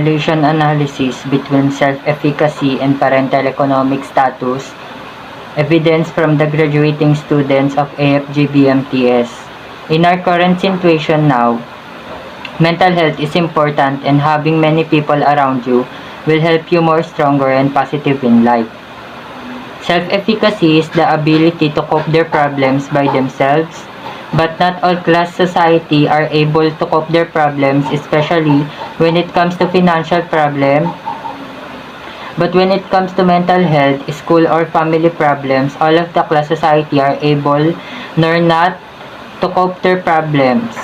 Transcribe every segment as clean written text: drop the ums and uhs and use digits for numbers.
correlation analysis between self-efficacy and parental economic status, evidence from the graduating students of AFGBMTS. In our current situation now, mental health is important, and having many people around you will help you more stronger and positive in life. Self-efficacy is the ability to cope their problems by themselves, but not all class society are able to cope their problems, especially when it comes to financial problem. But when it comes to mental health, school or family problems, all of the class society are able nor not to cope their problems.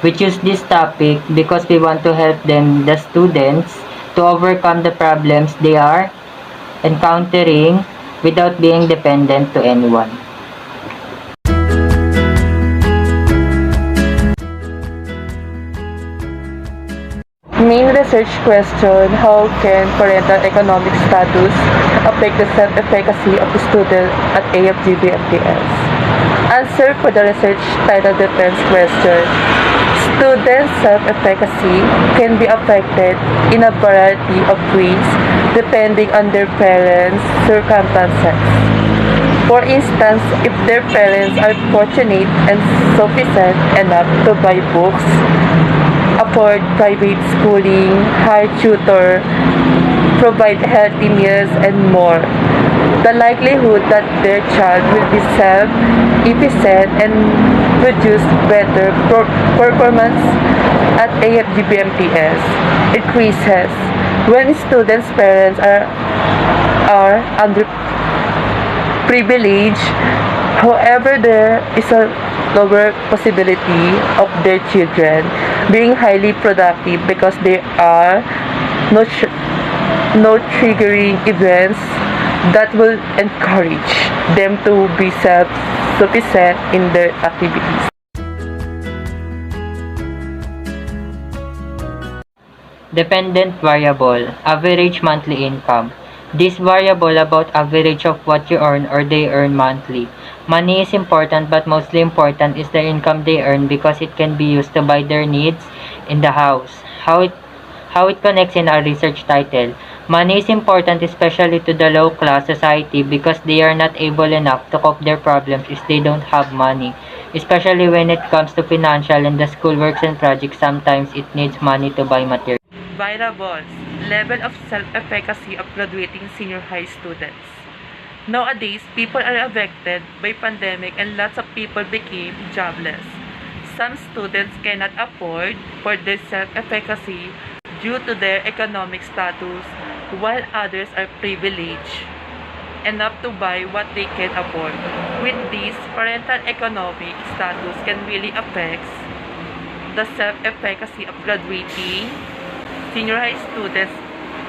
We choose this topic because we want to help them, the students, to overcome the problems they are encountering without being dependent to anyone. Main research question: how can parental economic status affect the self-efficacy of the student at AFGB-MTS? Answer for the research title defense question: student self-efficacy can be affected in a variety of ways depending on their parents' circumstances. For instance, if their parents are fortunate and sufficient enough to buy books, afford private schooling, hire tutor, provide healthy meals, and more, the likelihood that their child will be self-efficient and produce better performance at AFGBMTS increases. When students' parents are underprivileged, however, there is a lower possibility of their children being highly productive because there are no triggering events that will encourage them to be self-sufficient in their activities. Dependent variable, average monthly income. This variable about average of what you earn or they earn monthly. Money is important, but mostly important is the income they earn because it can be used to buy their needs in the house. How it connects in our research title. Money is important especially to the low class society because they are not able enough to cope their problems if they don't have money. Especially when it comes to financial and the schoolworks and projects, sometimes it needs money to buy materials. Variables: level of self-efficacy of graduating senior high students. Nowadays, people are affected by pandemic and lots of people became jobless. Some students cannot afford for their self-efficacy due to their economic status, while others are privileged enough to buy what they can afford. With this, parental economic status can really affect the self-efficacy of graduating senior high students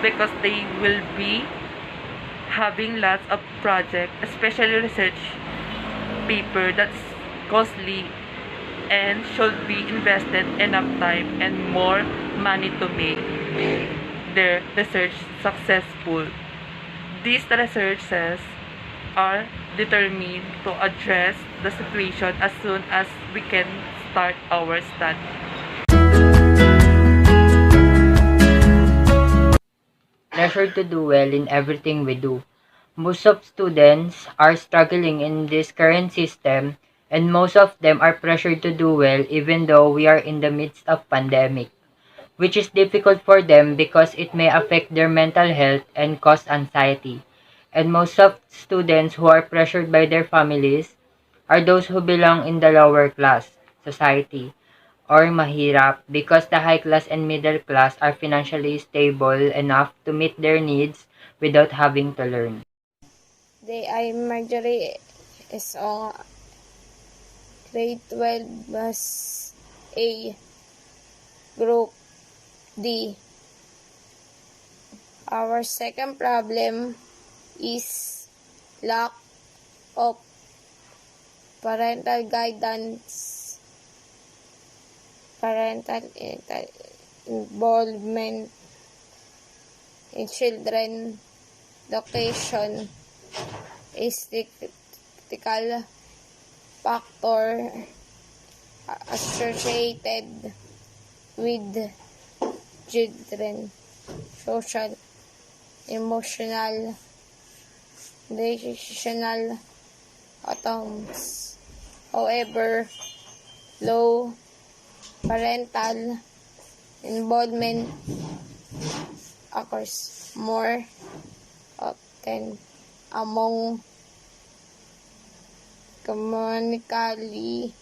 because they will be having lots of projects, especially research paper that's costly and should be invested enough time and more money to make their research successful. These researches are determined to address the situation as soon as we can start our study. Pressure to do well in everything we do. Most of students are struggling in this current system, and most of them are pressured to do well even though we are in the midst of pandemic, which is difficult for them because it may affect their mental health and cause anxiety. And most of students who are pressured by their families are those who belong in the lower class society or mahirap because the high class and middle class are financially stable enough to meet their needs without having to learn. I Marjorie is on grade 12 bus A, group D. Our second problem is lack of parental guidance, parental involvement in children education is the critical factor associated with children social, emotional, decisional autonomies. However, low parental involvement occurs more often among economically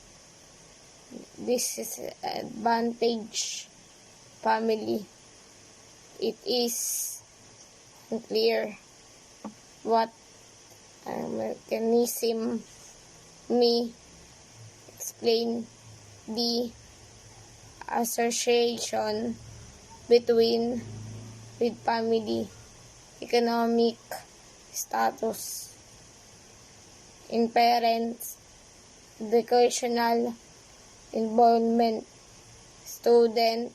disadvantaged family. It is unclear what mechanism may explain the association between with family economic status in parents educational involvement. Student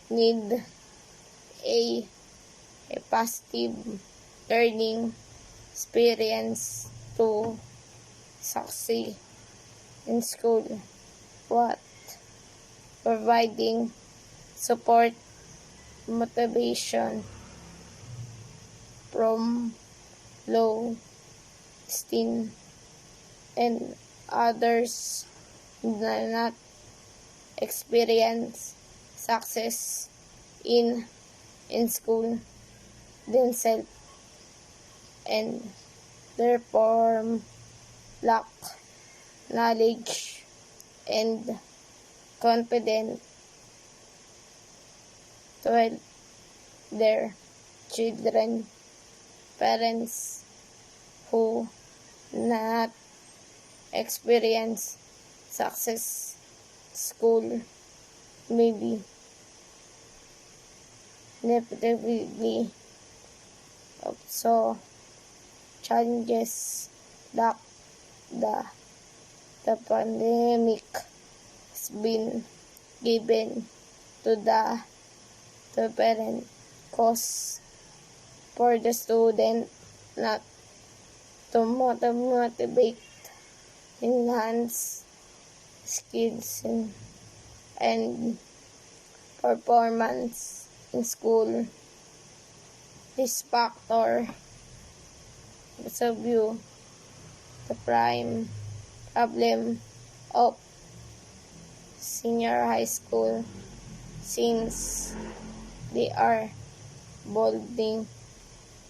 need a positive learning experience to succeed in school. What providing support, motivation from low esteem and others do not experience success in school themselves and therefore lack knowledge and confidence to help their children. Parents who not experience success school may be negatively also challenges that the pandemic has been given to the parent cause for the student not to motivate, enhance skills and performance in school. This factor also view the prime problem of senior high school since they are building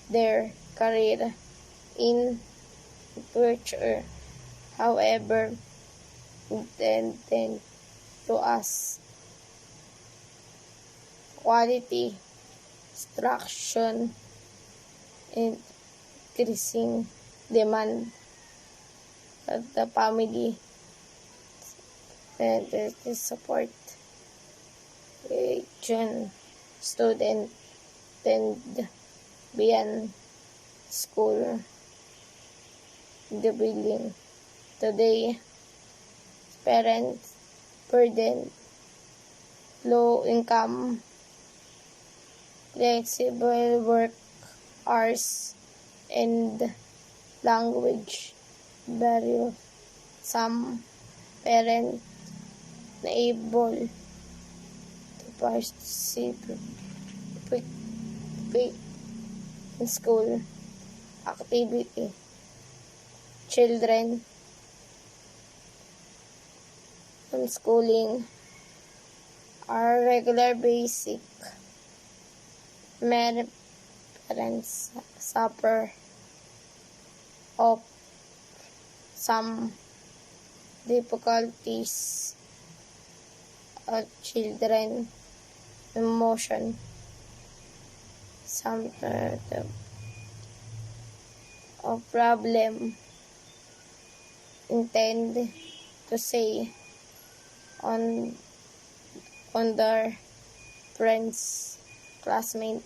their career in future. However, intended to us quality instruction increasing demand of the family and the support region student and beyond school the building. Today, parents burden low income, flexible work hours, and language barrier. Some parents unable to participate in school activity. Children homeschooling are regular basic. Many parents suffer of some difficulties of children emotion. Some of problem intend to say on their friends, classmates,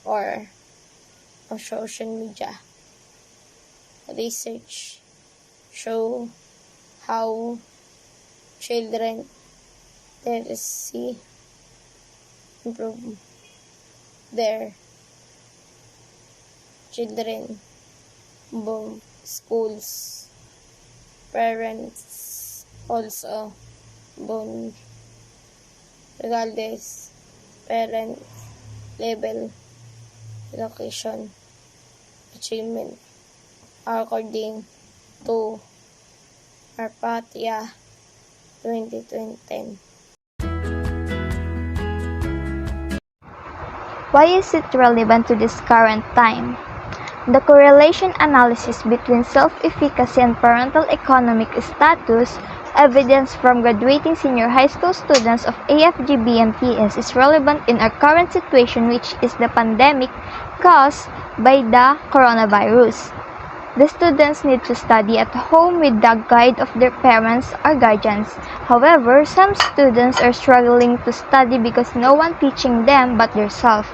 or on social media. Research show how children literacy improve their children both schools parents also born regardless parent level education achievement according to Arpatia 2010. Why is it relevant to this current time? The correlation analysis between self-efficacy and parental economic status, evidence from graduating senior high school students of AFGB and PS is relevant in our current situation, which is the pandemic caused by the coronavirus. The students need to study at home with the guide of their parents or guardians. However, some students are struggling to study because no one teaching them but themselves,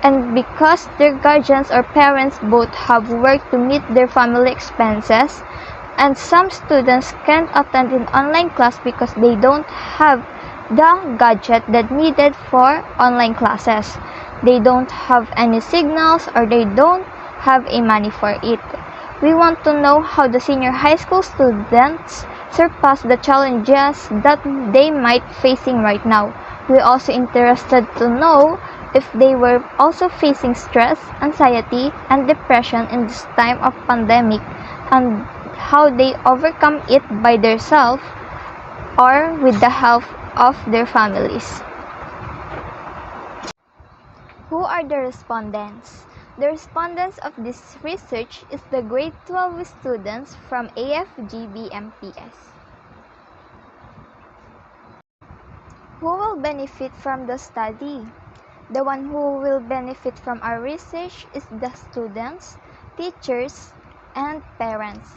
and because their guardians or parents both have work to meet their family expenses, and some students can't attend an online class because they don't have the gadget that needed for online classes. They don't have any signals or they don't have a money for it. We want to know how the senior high school students surpass the challenges that they might facing right now. We're also interested to know if they were also facing stress, anxiety, and depression in this time of pandemic, and how they overcome it by themselves or with the help of their families. Who are the respondents? The respondents of this research is the grade 12 students from AFGBMPS. Who will benefit from the study? The one who will benefit from our research is the students, teachers, and parents.